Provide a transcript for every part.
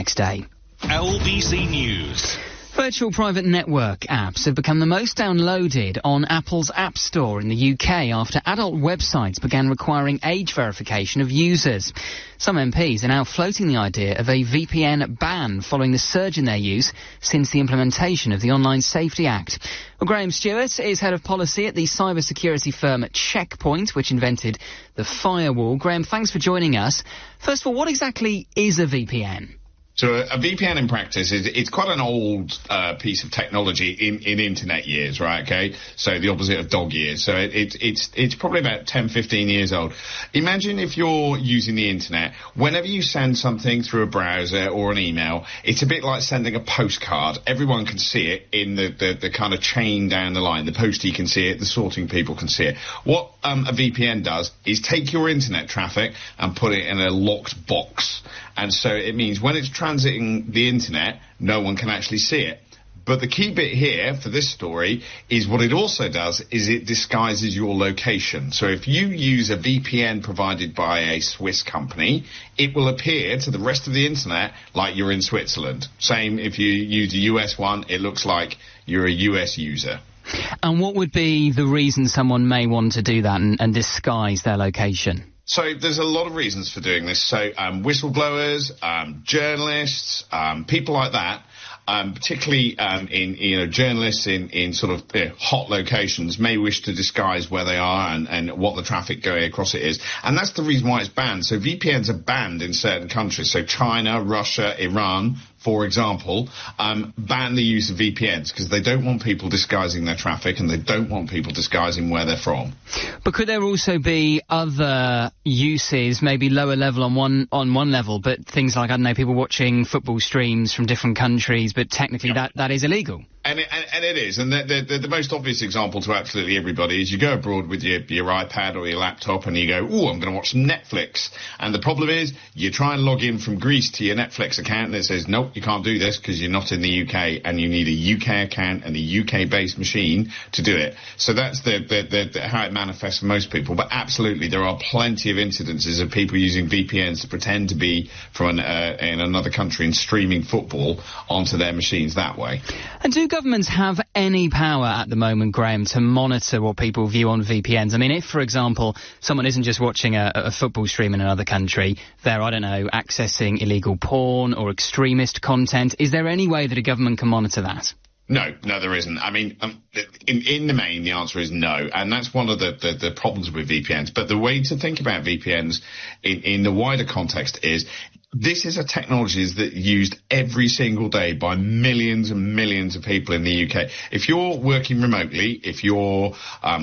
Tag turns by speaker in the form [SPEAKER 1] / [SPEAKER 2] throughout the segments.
[SPEAKER 1] next day.
[SPEAKER 2] LBC News.
[SPEAKER 1] Virtual private network apps have become the most downloaded on Apple's App Store in the UK after adult websites began requiring age verification of users. Some MPs are now floating the idea of a VPN ban following the surge in their use since the implementation of the Online Safety Act. Well, Graham Stewart is head of policy at the cybersecurity firm Checkpoint, which invented the firewall. Graham, thanks for joining us. First of all, what exactly is a VPN?
[SPEAKER 3] So a VPN in practice it's quite an old piece of technology in internet years, right? Okay, so the opposite of dog years. So it's probably about 10, 15 years old. Imagine if you're using the internet, whenever you send something through a browser or an email, it's a bit like sending a postcard. Everyone can see it in the kind of chain down the line. The postie can see it, the sorting people can see it. What a VPN does is take your internet traffic and put it in a locked box. And so it means when it's transiting the internet, no one can actually see it. But the key bit here for this story is what it also does is it disguises your location. So if you use a VPN provided by a Swiss company, it will appear to the rest of the internet like you're in Switzerland. Same if you use a US one, it looks like you're a US user.
[SPEAKER 1] And what would be the reason someone may want to do that and disguise their location?
[SPEAKER 3] So there's a lot of reasons for doing this. So whistleblowers, journalists, people like that, particularly in journalists in sort of hot locations may wish to disguise where they are and what the traffic going across it is. And that's the reason why it's banned. So VPNs are banned in certain countries. So China, Russia, Iran, for example, ban the use of VPNs because they don't want people disguising their traffic and they don't want people disguising where they're from.
[SPEAKER 1] But could there also be other uses, maybe lower level on one level, but things like, I don't know, people watching football streams from different countries, but technically that is illegal?
[SPEAKER 3] And it is. And the most obvious example to absolutely everybody is you go abroad with your iPad or your laptop and you go, ooh, I'm going to watch some Netflix. And the problem is you try and log in from Greece to your Netflix account and it says, nope, you can't do this because you're not in the UK and you need a UK account and a UK-based machine to do it. So that's how it manifests for most people. But absolutely, there are plenty of incidences of people using VPNs to pretend to be from in another country and streaming football onto their machines that way.
[SPEAKER 1] And do governments have any power at the moment, Graham, to monitor what people view on VPNs? I mean, if, for example, someone isn't just watching a football stream in another country, they're, I don't know, accessing illegal porn or extremist content, is there any way that a government can monitor that?
[SPEAKER 3] No, there isn't. I mean, in the main, the answer is no. And that's one of the problems with VPNs. But the way to think about VPNs in the wider context is this is a technology that's used every single day by millions and millions of people in the UK. If you're working remotely, if you're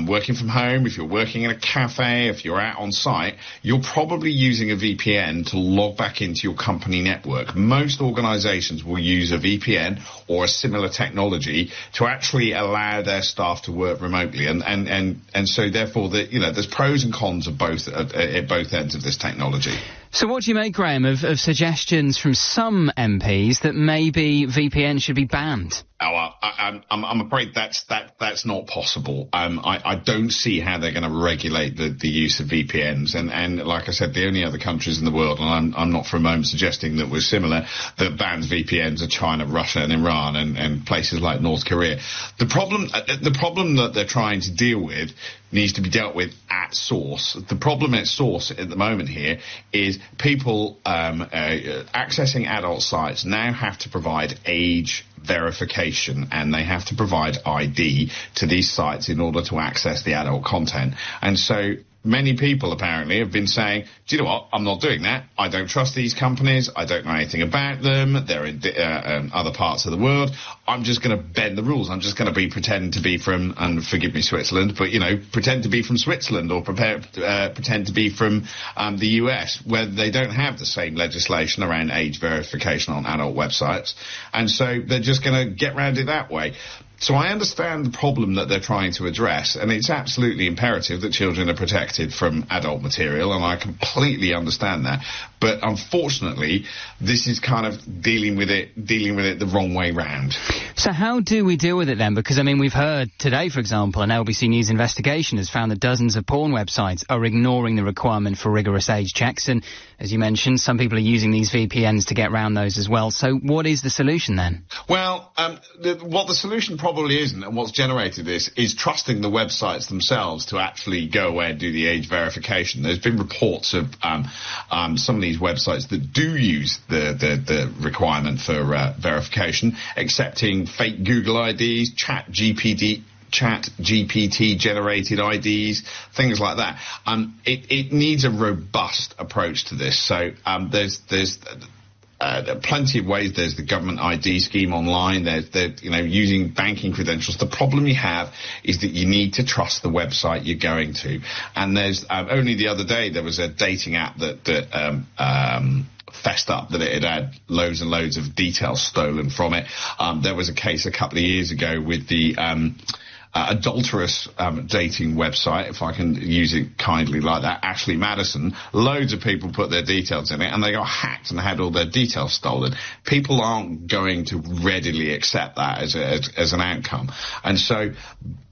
[SPEAKER 3] working from home, if you're working in a cafe, if you're out on site, you're probably using a VPN to log back into your company network. Most organizations will use a VPN or a similar technology to actually allow their staff to work remotely. And so therefore, there's pros and cons of both at both ends of this technology.
[SPEAKER 1] So what do you make, Graham, of suggestions from some MPs that maybe VPN should be banned?
[SPEAKER 3] Oh, I'm afraid that's not possible. I don't see how they're going to regulate the use of VPNs. And like I said, the only other countries in the world, and I'm not for a moment suggesting that we're similar, that bans VPNs are China, Russia and Iran and places like North Korea. The problem that they're trying to deal with needs to be dealt with at source. The problem at source at the moment here is people accessing adult sites now have to provide age verification and they have to provide ID to these sites in order to access the adult content. And so many people apparently have been saying, do you know what, I'm not doing that. I don't trust these companies. I don't know anything about them. They're in other parts of the world. I'm just going to bend the rules. I'm just going to pretend to be from, and forgive me, Switzerland, but, pretend to be from Switzerland or pretend to be from the US, where they don't have the same legislation around age verification on adult websites. And so they're just going to get around it that way. So I understand the problem that they're trying to address, and it's absolutely imperative that children are protected from adult material, and I completely understand that. But unfortunately, this is kind of dealing with it the wrong way round.
[SPEAKER 1] So how do we deal with it then? Because, I mean, we've heard today, for example, an LBC News investigation has found that dozens of porn websites are ignoring the requirement for rigorous age checks, and as you mentioned, some people are using these VPNs to get around those as well. So what is the solution then?
[SPEAKER 3] Well, what the solution probably isn't, and what's generated this, is trusting the websites themselves to actually go away and do the age verification. There's been reports of some of these websites that do use the requirement for verification, accepting fake Google IDs, Chat GPT generated IDs, things like that. It needs a robust approach to this. So there's plenty of ways. There's the government ID scheme online. There's using banking credentials. The problem you have is that you need to trust the website you're going to. And there's only the other day there was a dating app that fessed up that it had loads and loads of details stolen from it. There was a case a couple of years ago with the adulterous dating website, if I can use it kindly like that, Ashley Madison. Loads of people put their details in it and they got hacked and had all their details stolen. People aren't going to readily accept that as an outcome. And so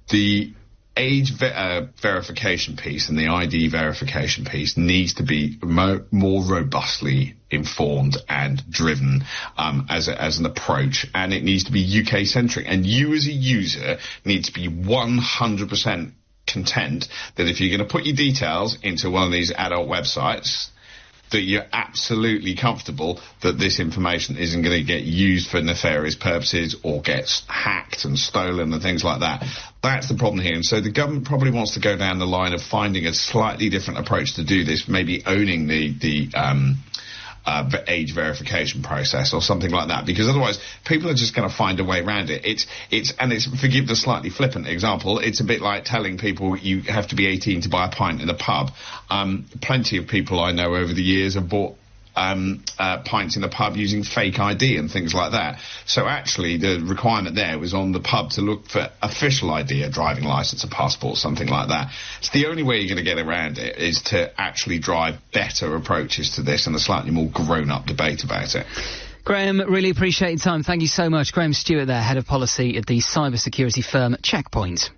[SPEAKER 3] the age verification piece and the ID verification piece needs to be more robustly informed and driven as an approach, and it needs to be UK centric, and you as a user need to be 100% content that if you're going to put your details into one of these adult websites, that you're absolutely comfortable that this information isn't going to get used for nefarious purposes or gets hacked and stolen and things like that. That's the problem here. And so the government probably wants to go down the line of finding a slightly different approach to do this, maybe owning the age verification process or something like that, because otherwise people are just going to find a way around it. It's forgive the slightly flippant example, it's a bit like telling people you have to be 18 to buy a pint in a pub. Plenty of people I know over the years have bought pints in the pub using fake ID and things like that. So actually the requirement there was on the pub to look for official ID, a driving licence, a passport, something like that. It's the only way you're going to get around it is to actually drive better approaches to this and a slightly more grown-up debate about it.
[SPEAKER 1] Graham, really appreciate your time. Thank you so much. Graham Stewart there, Head of Policy at the cybersecurity firm Checkpoint.